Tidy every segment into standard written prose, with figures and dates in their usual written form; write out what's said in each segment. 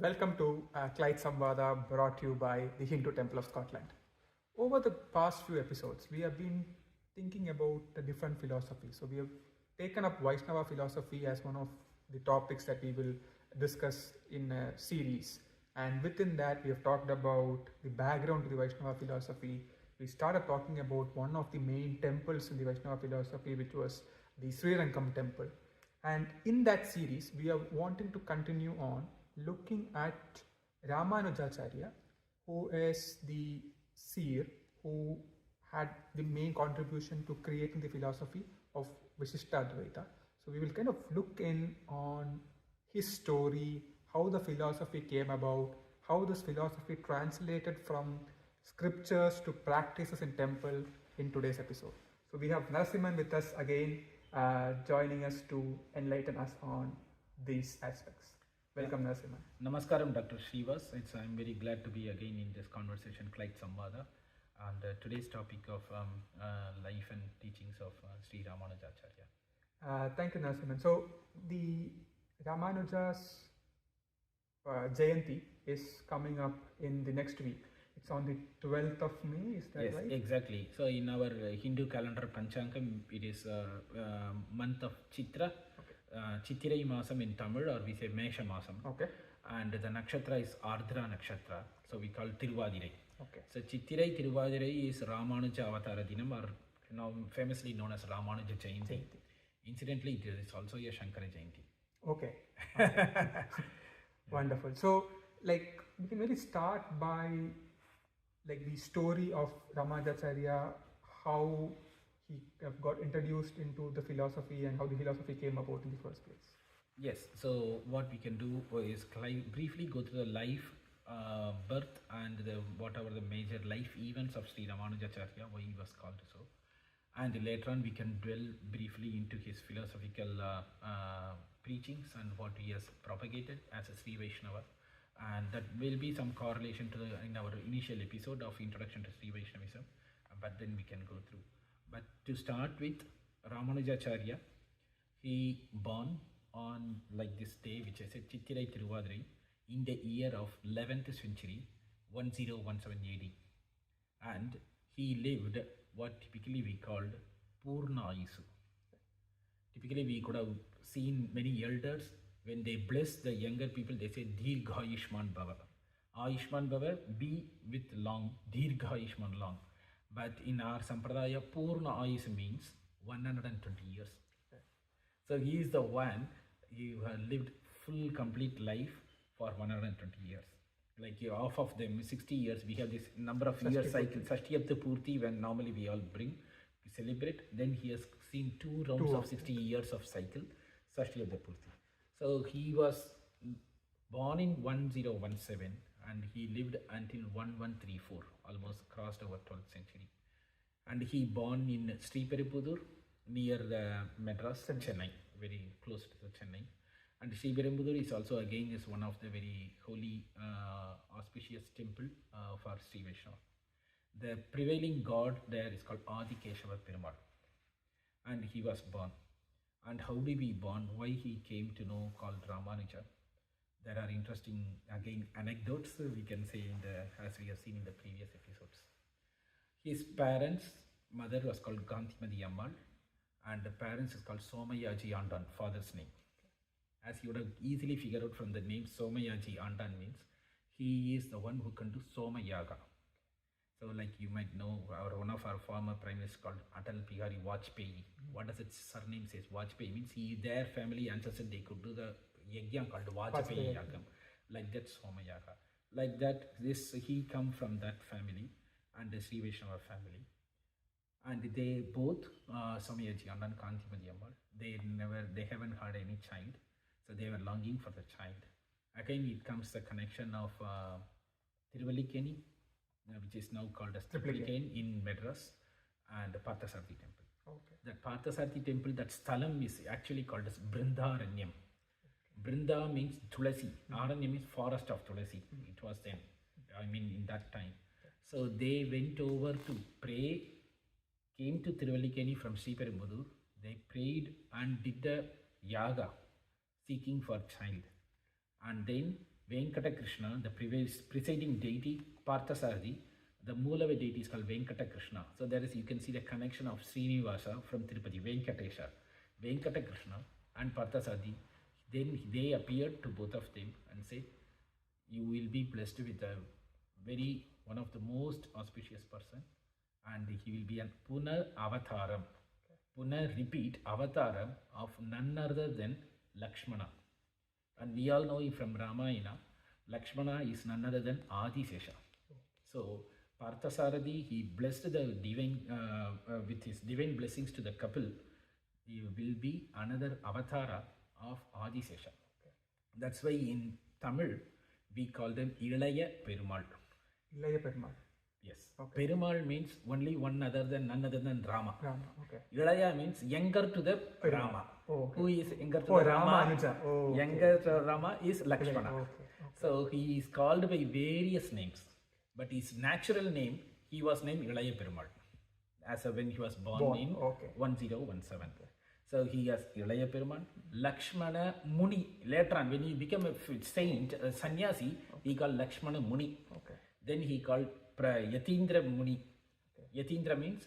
Welcome to Clyde Samvada, brought to you by the Hindu Temple of Scotland. Over the past few episodes, we have been thinking about the different philosophies. So we have taken up Vaishnava philosophy as one of the topics that we will discuss in a series. And within that, we have talked about the background to the Vaishnava philosophy. We started talking about one of the main temples in the Vaishnava philosophy, which was the Sri Rangam temple. And in that series, we are wanting to continue on looking at Ramanujacharya, who is the seer who had the main contribution to creating the philosophy of Visishtadvaita. So we will kind of look in on his story, how the philosophy came about, how this philosophy translated from scriptures to practices in temple in today's episode. So we have Narasimhan with us again, joining us to enlighten us on these aspects. Welcome, Narasimhan. Namaskaram, Dr. Srivas. I'm very glad to be again in this conversation, Clyde Samvada, and today's topic of life and teachings of Sri Ramanujacharya. Thank you, Narasimhan. So the Ramanuja's Jayanti is coming up in the next week. It's on the 12th of May, is that yes, right? Yes, exactly. So in our Hindu calendar Panchangam, it is month of Chitra. Okay. Chittirai Masam in Tamil, or we say Mesha Masam. Okay. And the nakshatra is Ardra nakshatra. So we call Tiruvadirai. Okay. So Chittirai Tiruvadirai is Ramanuja Avatara Dinam, or now famously known as Ramanuja Jayanti. Incidentally, it is also a Shankara Jayanti. Okay. Wonderful. So, like, we can really start by the story of Ramanujacharya, how he got introduced into the philosophy and how the philosophy came about in the first place. Yes, so what we can do is briefly go through the life, birth, and whatever the major life events of Sri Ramanujacharya, why he was called so. And later on we can dwell briefly into his philosophical preachings and what he has propagated as a Sri Vaishnava. And that will be some correlation to in our initial episode of Introduction to Sri Vaishnavism, but then we can go through. But to start with, Ramanujacharya, he born on this day, which I said Chittirai Tiruvadirai, in the year of 11th century, 1017 AD. And he lived what typically we called Purna Ayisu. Typically we could have seen many elders, when they bless the younger people, they say Dirgha Ayushman Bhava. Ayushman Bhava, be with long, Dirgha Ayushman long. But in our Sampradaya, Purna Ayush means 120 years. So he is the one who has lived full complete life for 120 years. Like half of them, 60 years, we have this number of years cycle, Sashtiyapta Purti, when normally we all we celebrate. Then he has seen two rounds of 60 years of cycle, Sashtiyapta Purti. So he was born in 1017 and he lived until 1134, almost crossed over 12th century. And he born in Sri Peripudur near the Madras, Chennai, very close to the Chennai. And Sri Peripudur is also again is one of the very holy, auspicious temple for Sri Vaishnava. The prevailing god there is called Adi Keshava Perumal. And he was born. And how did he born? Why he came to know called Ramanuja? There are interesting, again, anecdotes we can say as we have seen in the previous episodes. His parents, mother was called Gandhimati Ammal, and the parents is called Somayaji Andan, father's name. As you would have easily figured out from the name, Somayaji Andan means he is the one who can do Soma Yaga. So like you might know, one of our former prime minister called Atal Bihari Vajpayee. What does its surname says? Vajpayee means their family ancestors, they could do the yagya called Vajpayee Yagam. Like that Soma Yaga. Like that, he come from that family and the Sri Vaishnava family. And they both, Somayaji and Kanthimati Ammal, they haven't had any child. So they were longing for the child. Again, it comes the connection of Tiruvallikeni, which is now called as Triplicane in Madras, and the Parthasarathi temple. Okay. That Parthasarathi temple, that Sthalam is actually called as Brindaranyam. Brinda means Tulasi. Aranyam means forest of Tulasi. It was then, in that time. So they went over to pray, came to Tiruvallikeni from Sri Perumbudur. They prayed and did the yaga, seeking for child. And then Venkata Krishna, the presiding deity, Parthasarathi, the Moolava deity is called Venkata Krishna. So there is, you can see the connection of Srinivasa from Tirupati, Venkatesha, Venkata Krishna and Parthasarathi. Then they appeared to both of them and said, you will be blessed with one of the most auspicious person, and he will be an Punar Avataram. Punar, repeat, Avataram of none other than Lakshmana. And we all know from Ramayana, Lakshmana is none other than Adisesha. So Parthasarathi, he blessed the divine with his divine blessings to the couple. He will be another avatara of Adisesha. That's why in Tamil we call them Ilaya Perumal. Ilaya Perumal. Yes. Okay. Perumal means only none other than Rama. Rama. Okay. Ilaya means younger to the Rama. Oh, okay. Who is younger to the Ramanuja. Oh, younger to Rama is Lakshmana. Okay. So he is called by various names, but his natural name, he was named Ilaya Perumal as when he was born in 1017. Okay. So he has Ilaya Perumal, Lakshmana Muni. Later on, when he became a saint, a sannyasi, he called Lakshmana Muni. Okay. Then he called Yatindra Muni. Okay. Yatindra means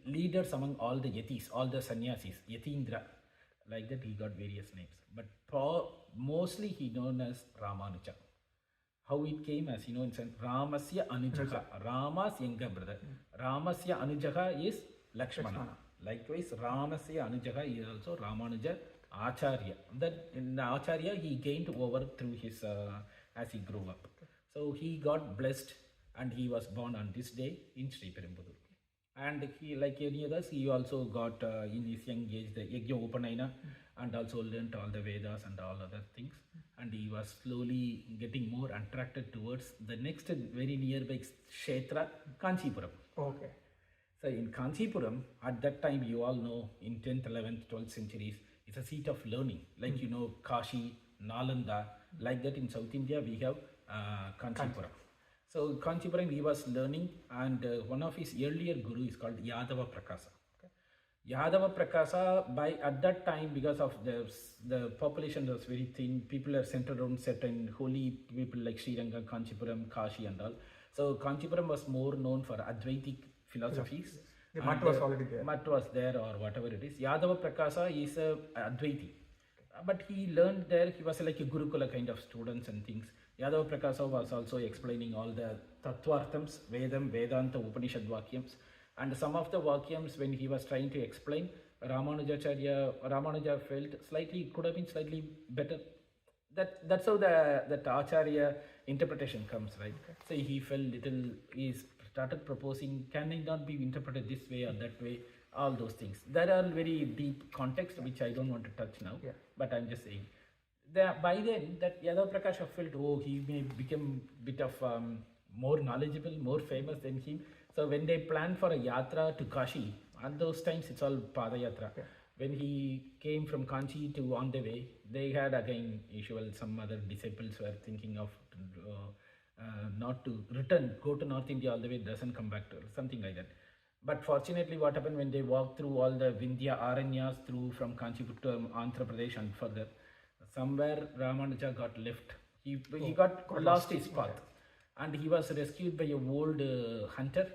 leaders among all the yatis, all the sannyasis. Yatindra. Like that, he got various names. But mostly he known as Ramanuja. How it came, as you know, it's Ramasya Anujaha. Rama's younger brother. Ramasya Anujaha is Lakshmana. Likewise, Ramasya Anujaha is also Ramanuja Acharya. That in the Acharya he gained over through his as he grew up. So he got blessed and he was born on this day in Sri Perumbudur. And he, like any others, he also got in his young age the Yajna Upanayana and also learnt all the Vedas and all other things. And he was slowly getting more attracted towards the next very nearby Kshetra, Kanchipuram. Okay. So in Kanchipuram, at that time, you all know, in 10th, 11th, 12th centuries, it's a seat of learning. Like you know, Kashi, Nalanda, like that in South India, we have Kanchipuram. So Kanchipuram, he was learning, and one of his earlier guru is called Yadava Prakasa. Okay. Yadava Prakasa, at that time, because of the population was very thin, people are centered around certain holy people like Sriranga, Kanchipuram, Kashi and all. So Kanchipuram was more known for Advaitic philosophies. The Mat was already there. Mat was there or whatever it is. Yadava Prakasa is a Advaiti. But he learned there, he was like a Gurukula kind of students and things. Yadava Prakasa was also explaining all the Tattvarthams, Vedam, Vedanta, Upanishad Vakyams. And some of the Vakyams, when he was trying to explain, Ramanuja felt could have been slightly better. That's how that Acharya interpretation comes, right? Okay. So he felt he started proposing, can it not be interpreted this way or that way? All those things. There are very deep context, which I don't want to touch now, but I'm just saying. By then, that Yadav Prakasha felt, he may become a bit of more knowledgeable, more famous than him. So when they planned for a yatra to Kashi, at those times it's all Padayatra. Yeah. When he came from Kanchi to on the way, they had again usual some other disciples were thinking of not to return, go to North India all the way, doesn't come back to something like that. But fortunately, what happened when they walked through all the Vindhya Aranyas through from Kanchipur to Andhra Pradesh and further, somewhere Ramanuja got left. He got lost his path, and he was rescued by a old hunter,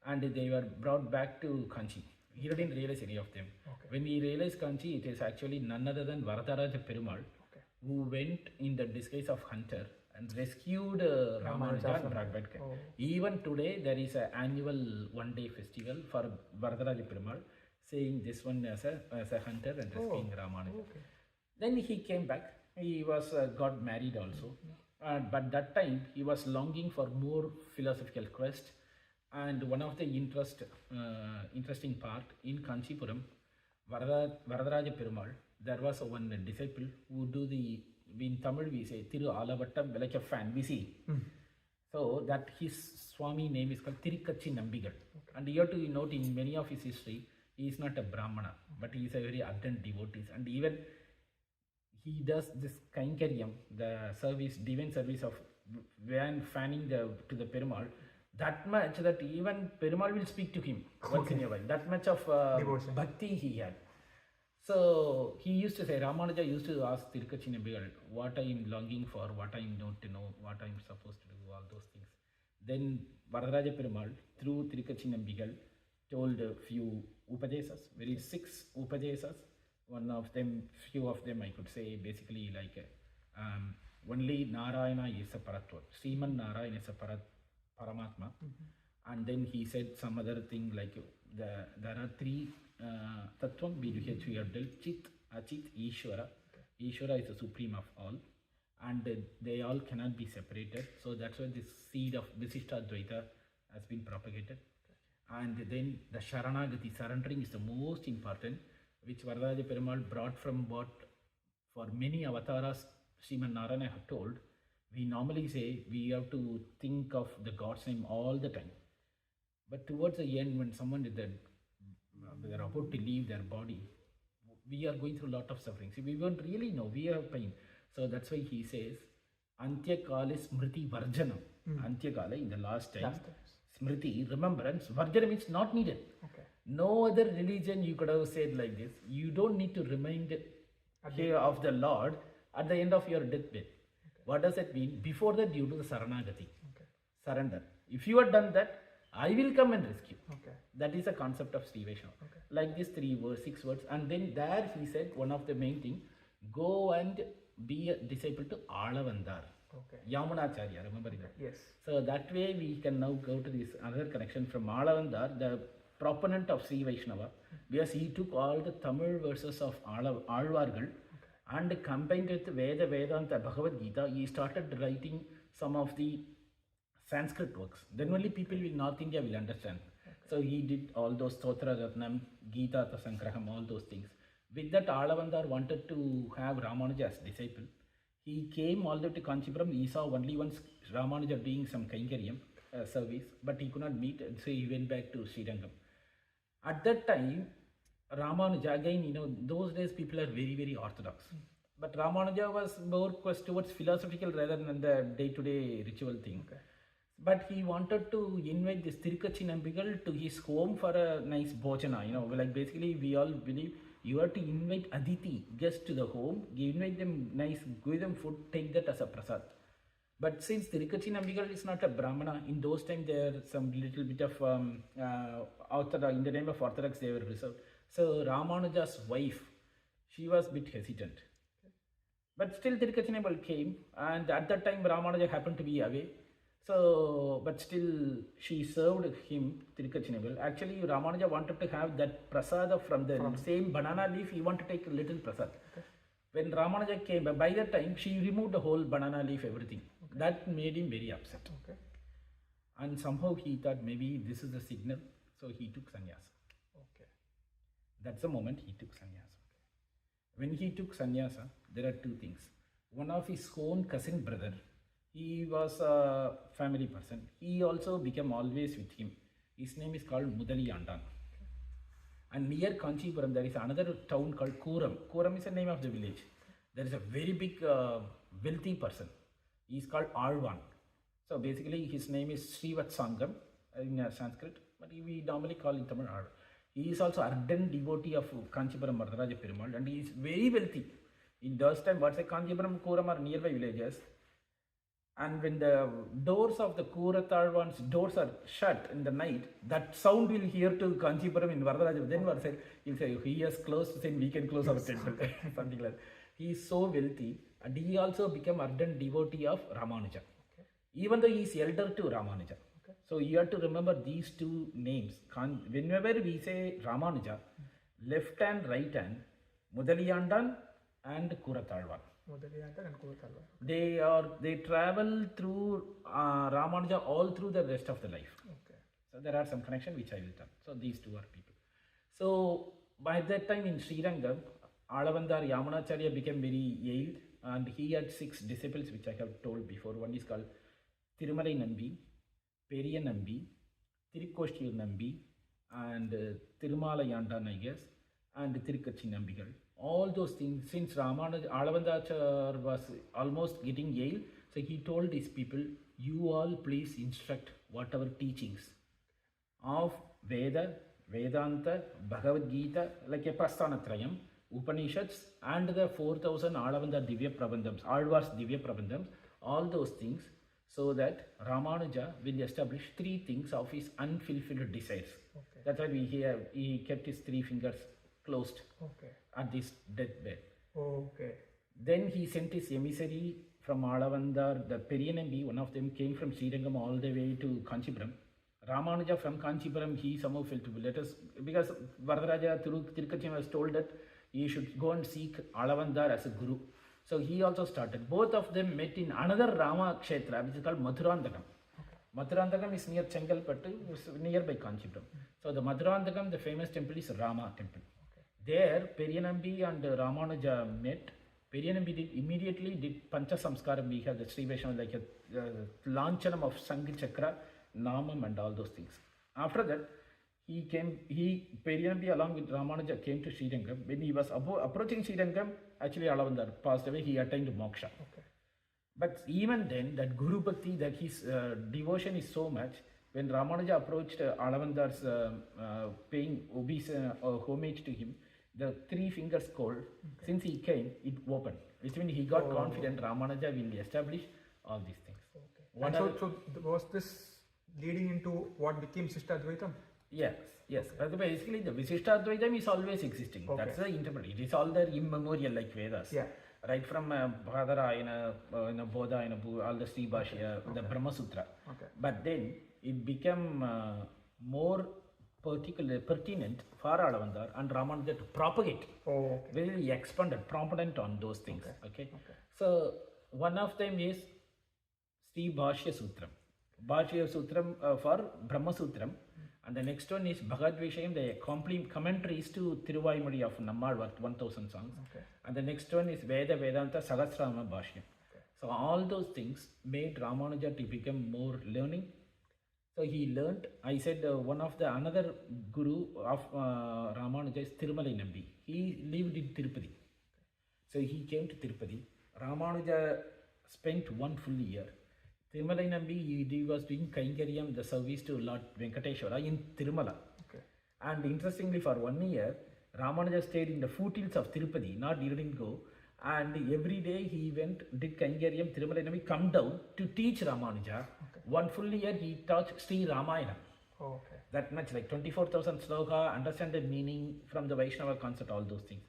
and they were brought back to Kanchi. He didn't realize any of them. Okay. When he realized Kanchi, it is actually none other than Varadaraja Perumal, who went in the disguise of hunter and rescued Ramanuja and brought back. Even today, there is an annual one-day festival for Varadaraja Perumal, saying this one as a hunter and rescuing Ramanuja. Okay. Then he came back. He was got married also, but that time he was longing for more philosophical quest. And one of the interesting part in Kanchipuram, Varadaraja Perumal, there was one disciple who do in Tamil we say Thiru Alavattam, like a fan, we see. So that his Swami name is called Tirukkachi Nambigal. And you have to note in many of his history, he is not a Brahmana, but he is a very ardent devotee. And even he does this Kainkaryam, the service, divine service of when fanning to the Perumal, that much that even Perumal will speak to him once in a while. That much of bhakti he had. So he used to say, Ramanuja used to ask Tirukachinambigal, what I am longing for, what I am not to know, what I am supposed to do, all those things. Then Varadaraja Perumal, through Tirukachinambigal, told a few Upadesas, very 6 Upadesas. One of them, few of them I could say, basically like only Narayana is a Paratva. Sriman Narayana is a Paramatma. And then he said some other thing like there are 3 Tattvam, which we have dealt, Chit, Achit, Ishvara. Ishvara is the supreme of all. And they all cannot be separated. So that's why this seed of Visishtadvaita has been propagated. And then the Sharanagati, surrendering is the most important, which Varadaraja Perumal brought from what for many avatars Sriman Narayana have told. We normally say we have to think of the God's name all the time. But towards the end, when someone is dead, they're about to leave their body, we are going through a lot of suffering. See, we won't really know, we have pain. So that's why he says, Antyakala Smriti Varjanam. Antyakala, in the last time, Smriti, remembrance, Varjana means not needed. No other religion you could have said like this. You don't need to remind of the Lord at the end of your deathbed. What does that mean? Before that, you do the Saranagati. Surrender. If you have done that, I will come and rescue. That is the concept of Sri Vaishnava. Like this 3 words, 6 words. And then there he said, one of the main thing, go and be a disciple to Alavandar. Ramanujacharya, remember that? Yes. So that way we can now go to this another connection from Alavandar, the proponent of Sri Vaishnava, because he took all the Tamil verses of Alvargal and combined with Veda, Vedanta, Bhagavad Gita. He started writing some of the Sanskrit works. Then only people in North India will understand. So he did all those Stotra Ratnam, Gita Sangraham, all those things. With that, Alavandar wanted to have Ramanuja as disciple. He came all the way to Kanchipuram. He saw only once Ramanuja doing some Kainkariam service, but he could not meet, so he went back to Srirangam. At that time, Ramanuja, again, those days people are very, very orthodox. But Ramanuja was more towards philosophical rather than the day-to-day ritual thing. But he wanted to invite this Tirukachinambigal to his home for a nice bhojana. Like basically we all believe you have to invite Aditi guests to the home, invite them nice, give them food, take that as a prasad. But since Tirukachinambigal is not a Brahmana, in those times there some little bit of in the name of Orthodox they were reserved. So Ramanuja's wife, she was a bit hesitant. But still Tirukachinambigal came, and at that time Ramanuja happened to be away. So, but still she served him, Tirukachinambigal. Actually Ramanuja wanted to have that prasada from the same banana leaf, he wanted to take a little prasad. When Ramanuja came, by that time she removed the whole banana leaf, everything. That made him very upset. And somehow he thought maybe this is the signal, so he took sannyasa. That's the moment he took sannyasa. When he took sannyasa, there are 2 things. One of his own cousin brother, he was a family person. He also became always with him. His name is called Mudaliyandan. And near Kanchipuram, there is another town called Kuram. Kuram is the name of the village. There is a very big wealthy person. He is called Alvan. So basically his name is Srivatsangam in Sanskrit, but we normally call him Tamil Alvan. He is also ardent devotee of Kanchipuram Varadaraja Perumal, and he is very wealthy. In those time, what's a Kanchipuram, Kuram are nearby villages. And when the doors of the Kuratalvan's doors are shut in the night, that sound will hear to Kanchipuram in Varadaraja. Then he'll say, he has closed, then we can close our temple. Something like that. He is so wealthy, and he also became ardent devotee of Ramanuja. Even though he is elder to Ramanuja. So you have to remember these 2 names. Whenever we say Ramanuja, left and right hand, Mudaliyandan and Kuratalvan. They travel through Ramanuja all through the rest of the life. So there are some connection which I will tell. So these 2 are people. So by that time in Srirangam, Alavandar Ramanujacharya became very ill, and he had 6 disciples which I have told before. One is called Tirumalai Nambi, Periya Nambi, Tirukkoshiyur Nambi, and Tirumalayandan, I guess, and Tirukachinambigal. All those things, since Alavandachar was almost getting ill, so he told these people, you all please instruct whatever teachings of Veda, Vedanta, Bhagavad Gita, like a Prasthanatrayam, Upanishads and the 4000 Alavandar Divya Prabandhams, Alvar's Divya Prabandhams, all those things, so that Ramanuja will establish 3 things of his unfulfilled desires. Okay. That's why we hear he kept his 3 fingers closed at this deathbed. Okay. Then he sent his emissary from Alavandar, the Periyanambi, one of them came from Srirangam all the way to Kanchipuram. Ramanuja from Kanchipuram, he somehow felt to let us, because Varadaraja Tirukachim was told that he should go and seek Alavandar as a guru. So he also started. Both of them met in another Rama Kshetra, which is called Mathurandakam. Mathurandakam is near Chengalpattu, nearby Kanchipuram. So the Mathurandakam, the famous temple is Rama temple. There, Periyanambi and Ramanuja met. Periyanambi immediately did Pancha Samskaram. We have the Sri Vaishnava, like a Lanchanam of Sangha Chakra, Namam and all those things. After that, Periyanambi along with Ramanuja came to Srirangam. When he was approaching Srirangam, actually Alavandar passed away, he attained moksha. Okay. But even then, that Guru Bhakti, that his devotion is so much, when Ramanuja approached Alavandar's paying homage to him, the 3 fingers cold, since he came, it opened. Which means he got confident Ramanuja will establish all these things. Okay. And so was this leading into what became Visishtadvaitam? Yes. But basically, the Visishtadvaitam is always existing. Okay. That's the interpretation. It is all there immemorial like Vedas. Yeah. Right from Bhadara, in a Bodha, in all the Sri Bhashya, the Brahma Sutra. Okay. But then it became more pertinent for Alavandar and Ramanuja to propagate. Very expanded, prominent on those things. Okay. So one of them is Sri Bhashya Sutram. Bhashya Sutram for Brahma Sutram. And the next one is Bhagavad Vishayam, the commentaries to Thiruvaimudi of Nammalvar, 1000 songs. Okay. And the next one is Veda Vedanta Sahasrama Bhashyam. Okay. So all those things made Ramanuja to become more learning. So he learned, I said one of the another guru of Ramanuja is Thirumalai Nambi. He lived in Tirupati. So he came to Tirupati. Ramanuja spent 1 full year. Thirumalai Nambi, he was doing Kainkaryam, the service to Lord Venkateshwara in Tirumala. Okay. And interestingly, for 1 year, Ramanuja stayed in the foothills of Tirupati, not he didn't go. And every day he went, did Kainkaryam, Thirumalai Nambi come down to teach Ramanuja. Okay. 1 full year he taught Sri Ramayana. That much, like 24,000 sloka, understand the meaning from the Vaishnava concept, all those things.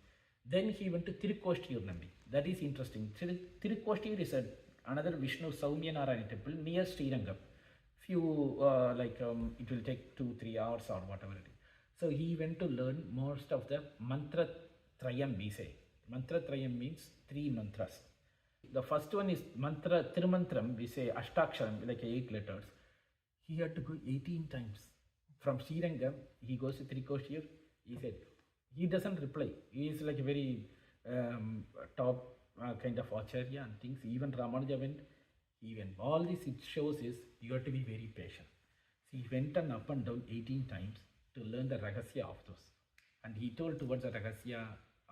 Then he went to Tirukoshtiyur Nambi. That is interesting. Tirukoshtiyur is another Vishnu Saumya Narayana temple near Srirangam. It will take 2-3 hours or whatever it is. So he went to learn most of the mantra trayam, we say. Mantra trayam means 3 mantras. The first one is mantra Tirumantram, we say Ashtaksharam, like 8 letters. He had to go 18 times. From Srirangam, he goes to Tirukoshtiyur. He said, he doesn't reply. He is like a very top kind of acharya and things. Even Ramanuja went, he went. All this it shows is you have to be very patient. So he went up and down 18 times to learn the ragasya of those. And he told towards the ragasya,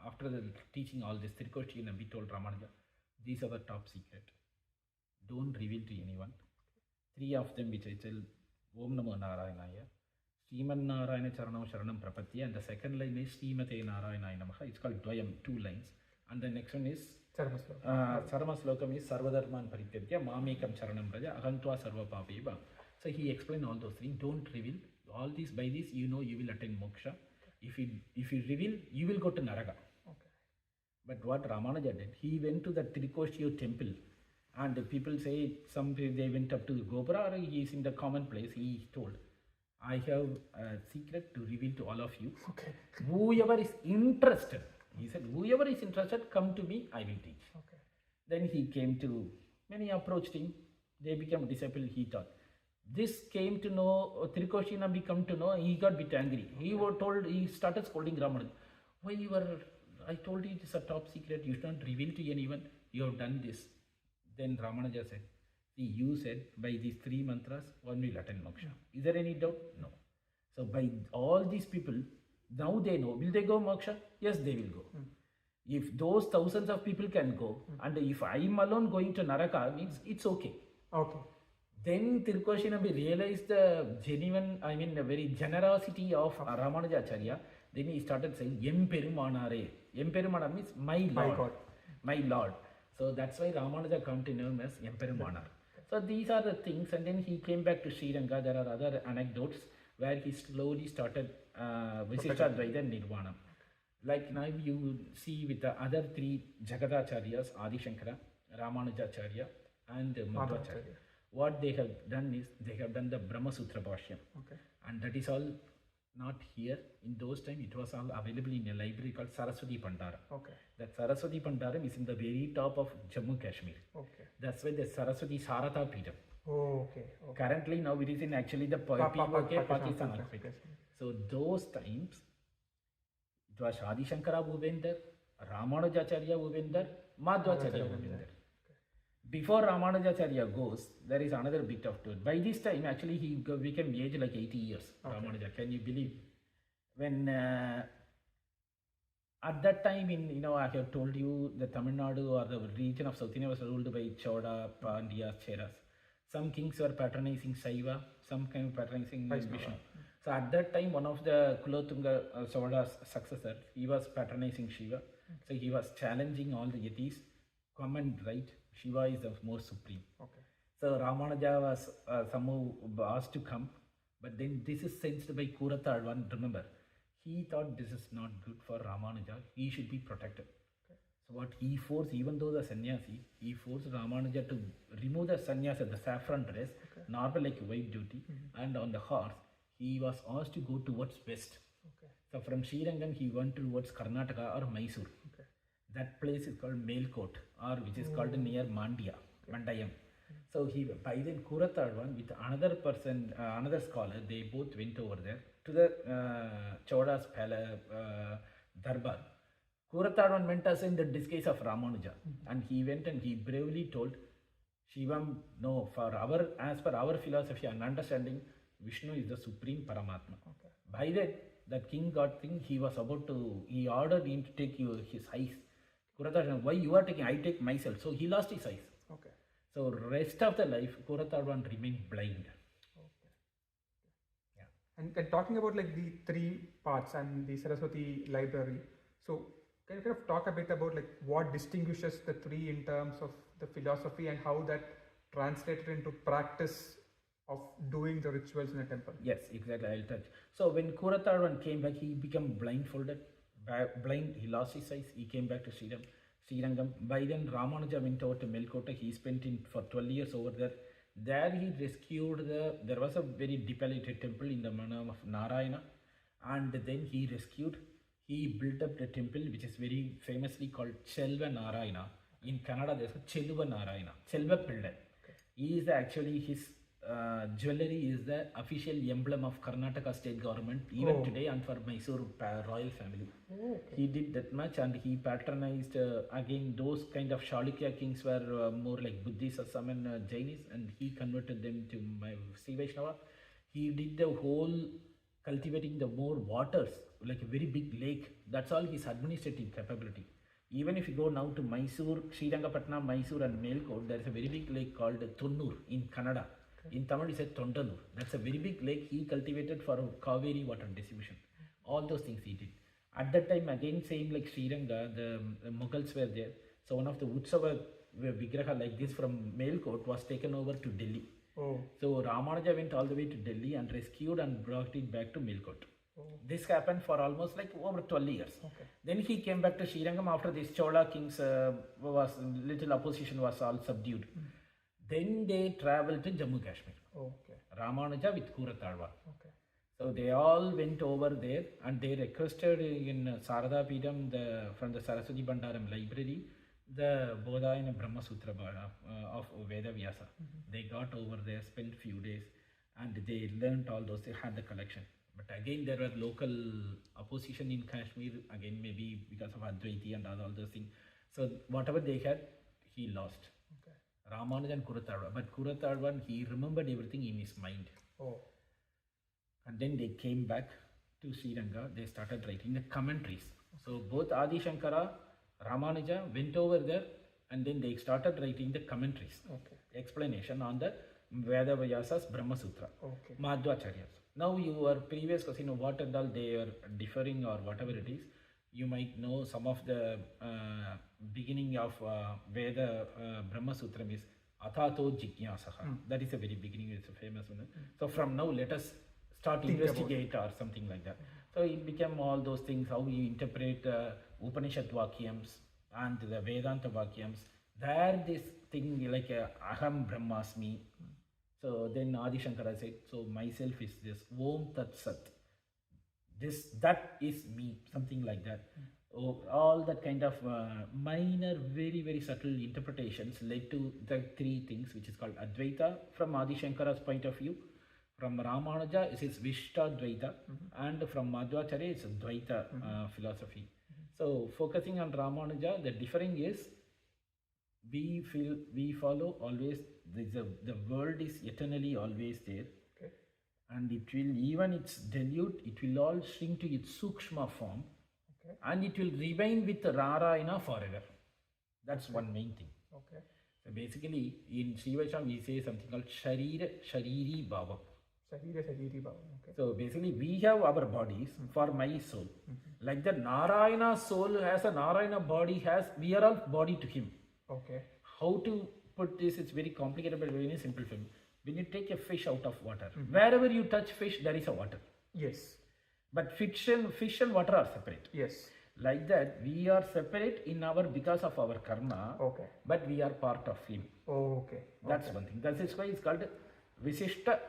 after the teaching all this, Tirukoshtiyur Nambi told Ramanuja, these are the top secret. Don't reveal to anyone. 3 of them which I tell, Om Namo Narayanaya, Sriman Narayana Charanam Sharanam Prapatya, and the second line is Srimate Narayanaya Namaha. It's called Dvayam, 2 lines. And the next one is Sarma Slokam is Sarvadharman Parityatya, Mamekam Charanam Raja, Ahantva Sarva Papeva. So he explained all those things. Don't reveal. All these, by this, you know you will attain moksha. If you reveal, you will go to Naraga. Okay. But what Ramanuja did, he went to the Tirukoshtiyur temple. And the people say, they went up to the Gopura, or he is in the common place. He told, I have a secret to reveal to all of you. Okay. Whoever is interested, he said, whoever is interested, come to me, I will teach. Okay. Then he came to, many approached him, they became disciples, he taught. This came to know, Tirukoshtiyur Nambi come to know, he got a bit angry. He started scolding Ramanuja. Why I told you it is a top secret, you should not reveal to anyone, you have done this. Then Ramanuja said, see, you said by these 3 mantras, one will attain moksha. Is there any doubt? No. So by all these people, now they know. Will they go moksha? Yes, they will go. If those thousands of people can go, and if I am alone going to Naraka, means it's okay. Okay. Then Tirukoshtiyur Nambi realized the genuine, the very generosity of Ramanujacharya, Then he started saying Emperumanare. Emperumanar means my Lord. God. My Lord. So that's why Ramanuja come to know him as Emperumanar. So these are the things, and then he came back to Sri Lanka. There are other anecdotes where he slowly started Visishtadvaita and Nirvana. Like now you see with the other three Jagadacharyas, Adi Shankara, Ramanujacharya and Madhvacharya. What they have done is they have done the Brahma Sutra Bhashyam. Okay. And that is all not here. In those times it was all available in a library called Saraswati Pandara. Okay. That Saraswati Pandaram is in the very top of Jammu Kashmir. Okay. That's why the Saraswati Sarata Peetham. Oh, okay. Currently now it is in actually the Pakistan. So those times it was Adi Shankara who went there, Ramanujacharya who went there, Madhvacharya who went there. Before Ramanujacharya goes, there is another bit of it. By this time, actually, he became aged like 80 years. Okay. Ramanuja, can you believe? When at that time, I have told you the Tamil Nadu or the region of South India was ruled by Choda, Pandya, Cheras. Some kings were patronizing Saiva, some kind of patronizing Vishnu. So at that time, one of the Kulotunga Savada's successor, he was patronizing Shiva. So he was challenging all the ytis. Come and write. Shiva is the most supreme. Okay. So Ramanuja was somehow asked to come, but then this is sensed by Kurathalvan. Remember, he thought this is not good for Ramanuja. He should be protected. Okay. So what he forced, even though the sannyasi, he forced Ramanuja to remove the sannyasa, the saffron dress, normal like white duty, and on the horse, he was asked to go towards west. Okay. So from Srirangam, he went towards Karnataka or Mysore. Okay. That place is called Melkote, or which is called near Mandya, Mandayam. So he, by then Kurathalvan with another person, another scholar, they both went over there to the Choda's Darbar. Kurathalvan went as in the disguise of Ramanuja, and he went and he bravely told Shivam, no, as per our philosophy and understanding, Vishnu is the supreme Paramatma. Okay. By that king got thing, he was about to, he ordered him to take his eyes. Kurathalvan, why you are taking? I take myself. So he lost his eyes. Okay. So rest of the life, Kurathalvan remained blind. Okay. Yeah. And talking about like the three parts and the Saraswati library, so can you kind of talk a bit about like what distinguishes the three in terms of the philosophy and how that translated into practice of doing the rituals in a temple? Yes, exactly. I'll touch. So when Kurathalvan came back, he became blindfolded. Blind, he lost his eyes. He came back to Srirangam. By then, Ramanuja went over to Melkote. He spent for 12 years over there. There he rescued there was a very depopulated temple in the name of Narayana, and then he built up the temple which is very famously called Chelva Narayana. In Kannada, there's a Chelva Narayana, Chelva Pillai. He is actually his jewelry is the official emblem of Karnataka state government even today, and for Mysore royal family. He did that much, and he patronized again those kind of Chalukya kings were more like Buddhists or some and Jainis, and he converted them to Sri Vaishnava. He did the whole cultivating the more waters, like a very big lake. That's all his administrative capability. Even if you go now to Mysore, Srirangapatna, Mysore and Melkote, there is a very big lake called Tunnur in Kannada. In Tamil, it says Tondanur. That's a very big lake he cultivated for Kaveri water distribution. All those things he did. At that time, again, same like Sriranga, the Mughals were there. So one of the Utsava Vigraha like this from Melkote was taken over to Delhi. So Ramanuja went all the way to Delhi and rescued and brought it back to Melkote. This happened for almost like over 12 years. Then he came back to Srirangam after this Chola kings little opposition was all subdued. Then they traveled to Jammu Kashmir. Ramanuja with Kurathalvan. So they all went over there and they requested in Sarada Peetham from the Saraswati Bandaram library the Bodhayana Brahma Sutra of Veda Vyasa. They got over there, spent few days, and they learnt all those. They had the collection. But again, there were local opposition in Kashmir, again maybe because of Advaiti and all those things. So whatever they had, he lost. Ramanuja and Kurathalvan. But Kurathalvan, he remembered everything in his mind. And then they came back to Sriranga. They started writing the commentaries. So both Adi Shankara, Ramanuja went over there, and then they started writing the commentaries. Explanation on the Veda Vyasa's Brahma Sutra. Madhvacharya. Now your previous question, what and all they are differing or whatever it is, you might know some of the beginning of Veda Brahma Sutram is Athato Jignasaha. That is the very beginning, it's a famous one. So from now let us start investigate or something like that. So it became all those things, how you interpret Upanishad Vakyams and the Vedanta Vakyams. There this thing like Aham Brahmasmi. So then Adi Shankara said, so myself is this Om Tat Sat. That is me, something like that. Oh, all that kind of minor, very, very subtle interpretations led to the three things, which is called Advaita from Adi Shankara's point of view. From Ramanuja, it is Visishtadvaita, and from Madhvacharya, it's Dvaita philosophy. So focusing on Ramanuja, the differing is we follow always the world is eternally always there. Okay. And it will, even its dilute, it will all shrink to its sukshma form. Okay. And it will remain with Narayana forever. That's one main thing. Okay. So basically, in Sri Vaishnava, we say something called Shariri Bhava. Shariri Bhava. Okay. So basically, we have our bodies for my soul. Like that, Narayana soul has a Narayana body, we are all body to him. Okay. How to put this? It's very complicated, but very simple for me. When you take a fish out of water, wherever you touch fish, there is a water. Yes. But fish and water are separate. Yes. Like that, we are separate because of our karma. Okay. But we are part of him. Oh, okay. That's one thing. That is why it's called Visishtadvaitam.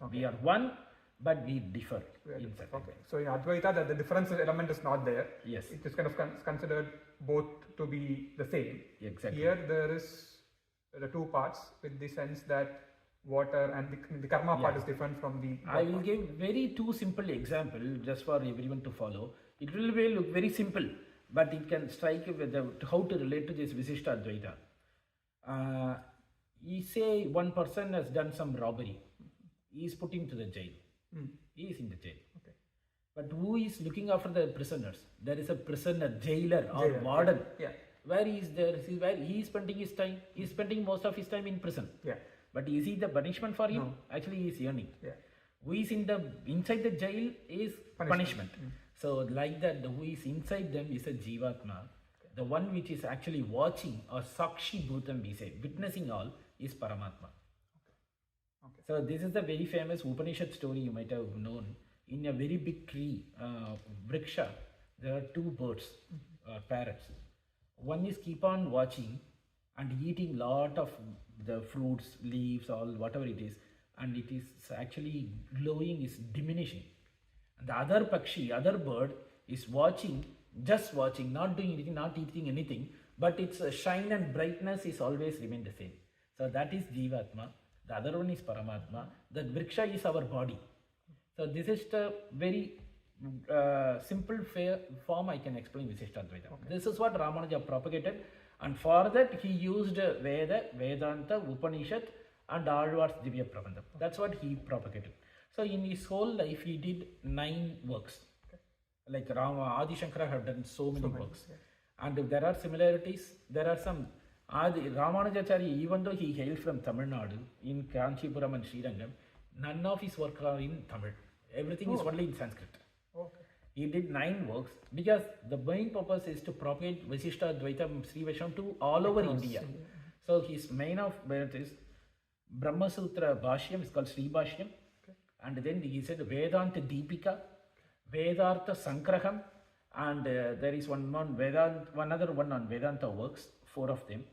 Okay. We are one, but we differ. Okay. So in Advaita, the difference element is not there. Yes. It is kind of considered both to be the same. Exactly. Here there is the two parts with the sense that water and the karma part is different from the. I will give very two simple example just for everyone to follow. It will look very simple, but it can strike you with how to relate to this Visishtadvaita. You say one person has done some robbery. He is put into the jail. He is in the jail. Okay. But who is looking after the prisoners? There is a prisoner, jailer or warden. Yeah. Where he is there? Where he is spending his time? He is spending most of his time in prison. Yeah. But is he the punishment for him? No. Actually, he is earning. Yeah. Who is inside the jail is punishment. So like that, who is inside them is a Jivatma. Okay. The one which is actually watching or Sakshi Bhutam, we say, witnessing all, is Paramatma. Okay. So this is the very famous Upanishad story you might have known. In a very big tree, Vriksha, there are two birds, parrots. One is keep on watching and eating lot of the fruits, leaves, all whatever it is, and it is actually glowing, is diminishing. And the other Pakshi, other bird is watching, just watching, not doing anything, not eating anything, but its shine and brightness is always remain the same. So that is Jivatma. The other one is Paramatma. That Vriksha is our body. So this is the very simple form I can explain Visishtadvaita. Okay. This is what Ramanuja propagated, and for that he used Veda, Vedanta, Upanishad and Alvar's Divya Prabandham. That's what he propagated. So in his whole life he did 9 works. Okay. Like Adi Shankara have done so many works. Yes. And if there are similarities, there are some. Ramanujacharya, even though he hails from Tamil Nadu, in Kanchipuram and Srirangam, none of his work are in Tamil. Everything is only in Sanskrit. Okay. He did 9 works because the main purpose is to propagate Visishtadvaita Sri Vaishnava to all over India. So his main of birth is Brahma Sutra Bhashyam, is called Sri Bhashyam. Okay. And then he said Vedanta Deepika, Vedartha Sankraham, and there is another one on Vedanta works, 4 of them.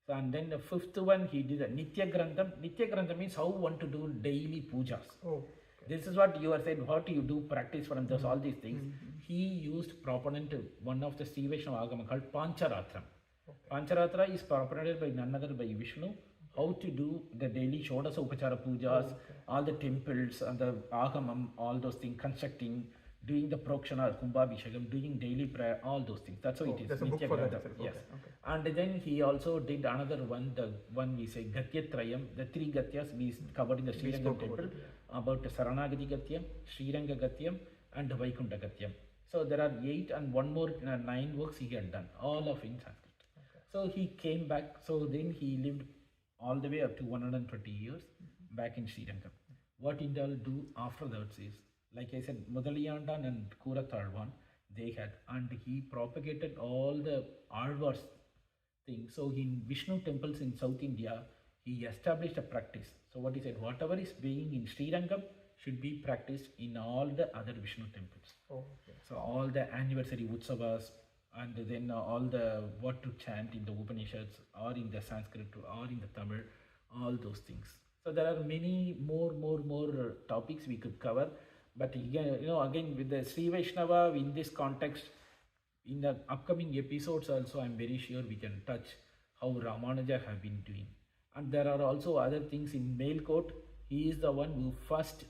So, and then the 5th one he did a Nitya Grantham. Nitya Grantham means how one to do daily pujas. Oh, okay. This is what you are saying, what you do practice from those, all these things. He used proponent one of the Sri Vaishnava Agama called Pancharatram. Okay. Pancharatra is propagated by none other by Vishnu. How to do the daily Shodasa Upachara pujas, all the temples and the Agamam, all those things, constructing, doing the Prokshana, Kumbhabhishekam, doing daily prayer, all those things. That's how it is. There's a book for that itself. Yes. Okay. And then he also did another one, the one we say Gatyatrayam, the 3 Gatyas we covered in the Srirangam temple, about Saranagati Gatyam, Sriranga Gatyam and Vaikunta Gatyam. So there are 8 and one more 9 works he had done, all of in Sanskrit. Okay. So he came back, so then he lived all the way up to 120 years back in Srirangam. what India will do after that is, like I said, Mudaliyandan and Kuratalwan, they had, and he propagated all the Alvars thing. So in Vishnu temples in South India, he established a practice. So what he said, whatever is being in Srirangam should be practiced in all the other Vishnu temples. Oh, okay. So all the anniversary Utsavas, and then all the what to chant in the Upanishads or in the Sanskrit or in the Tamil, all those things. So there are many more topics we could cover. But again, again with the Sri Vaishnava in this context, in the upcoming episodes also, I'm very sure we can touch how Ramanuja have been doing. And there are also other things in male court. He is the one who first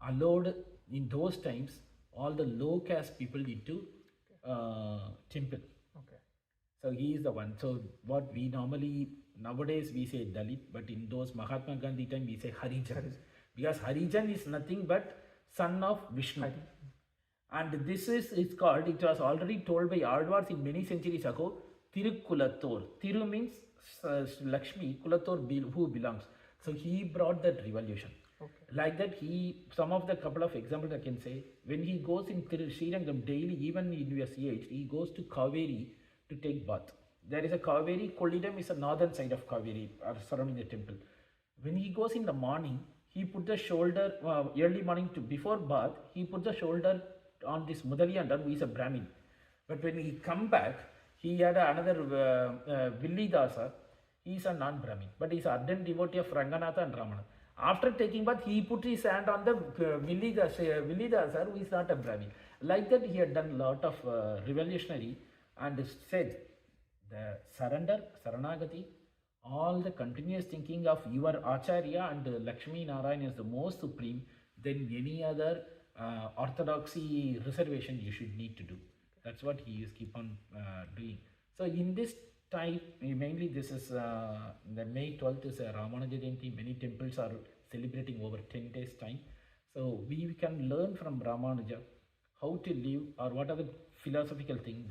allowed in those times all the low caste people into temple. Okay. So he is the one. So what we normally nowadays we say Dalit, but in those Mahatma Gandhi time we say Harijan. Because Harijan is nothing but son of Vishnu. And this is it's called, it was already told by Alvars in many centuries ago, Tirukulator. Tiru means Lakshmi, Kulator who belongs. So he brought that revolution. Okay. Like that, some of the couple of examples I can say, when he goes in Srirangam daily, even in his age, he goes to Kaveri to take bath. There is a Kaveri, Kollidam is the northern side of Kaveri, surrounding the temple. When he goes in the morning, he put the shoulder, early morning before bath, he put the shoulder on this Mudaliyandan, who is a Brahmin. But when he come back, he had another Villidasa. He is a non-Brahmin, but he is an ardent devotee of Ranganatha and Ramana. After taking bath, he put his hand on the Villidasa, who is not a Brahmin. Like that, he had done a lot of revolutionary and said, the surrender, Saranagati, all the continuous thinking of your Acharya and Lakshmi Narayan is the most supreme, then any other orthodoxy reservation you should need to do. That's what he is keep on doing. So in this time, mainly this is the May 12th is a Ramanuja Jayanti. Many temples are celebrating over 10 days time. So we can learn from Ramanuja how to live or what are the philosophical things.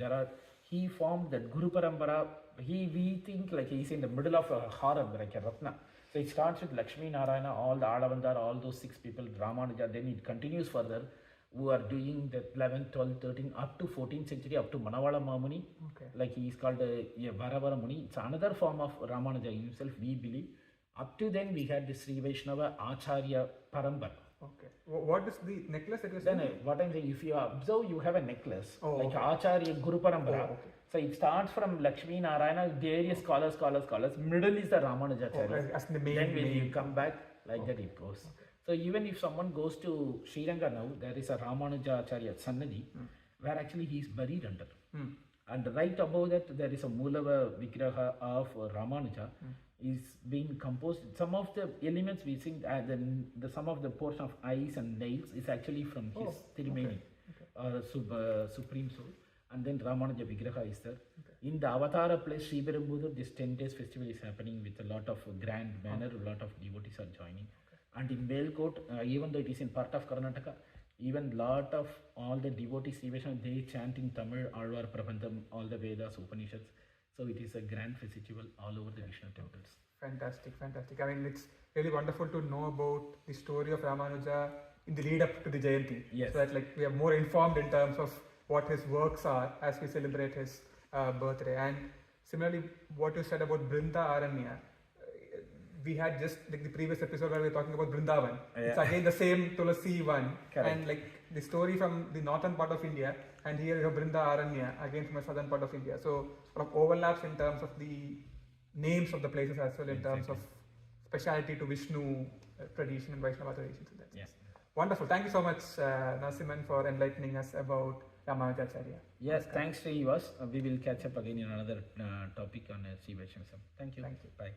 He formed that Guru Parampara. We think like he's in the middle of a harem, like a Ratna. So it starts with Lakshmi Narayana, all the Alavandar, all those 6 people, Ramanuja, then it continues further, who are doing the 11th, 12th, 13th, up to 14th century, up to Manavala Mamuni. Okay. Like he is called Varavara Muni. It's another form of Ramanuja himself, we believe. Up to then, we had the Sri Vaishnava Acharya Parambara. Okay. What is the necklace that you're saying? Then what I'm saying, if you observe, you have a necklace, like okay. Acharya Guru Parambara. Oh, okay. So it starts from Lakshmi Narayana, various scholars. Middle is the Ramanujacharya. As the main, then when you come back, like that it goes. Okay. So even if someone goes to Sri Lanka now, there is a Ramanujacharya Sannadhi, where actually he is buried under. And right above that, there is a Mulava Vigraha of Ramanuja. Is being composed. Some of the elements we think, some of the portion of eyes and nails is actually from his Tirumeni, Supreme Soul. And then Ramanuja Vigraha is there. Okay. In the Avatara place, Sri Perumbudur, this 10 days festival is happening with a lot of grand manner, a lot of devotees are joining. Okay. And in Melkote, even though it is in part of Karnataka, even lot of all the devotees, they chant in Tamil, Alvar Prabandham, all the Vedas, Upanishads. So it is a grand festival all over the Vishnu temples. Fantastic. I mean, it's really wonderful to know about the story of Ramanuja in the lead up to the Jayanti. Yes. So that we are more informed in terms of what his works are as we celebrate his birthday. And similarly, what you said about Brinda Aranya, we had just the previous episode where we were talking about Vrindavan. Yeah. It's again the same Tulasi one. Correct. And the story from the northern part of India, and here you have Brinda Aranya again from the southern part of India. So sort of overlaps in terms of the names of the places as well, in terms of speciality to Vishnu tradition and Vaishnava tradition. So that's wonderful. Thank you so much, Narasimhan, for enlightening us about Ramanujacharya. Yes, thanks to you. We will catch up again in another topic on Sri Vaishnavism. Thank you. Thank you. Bye.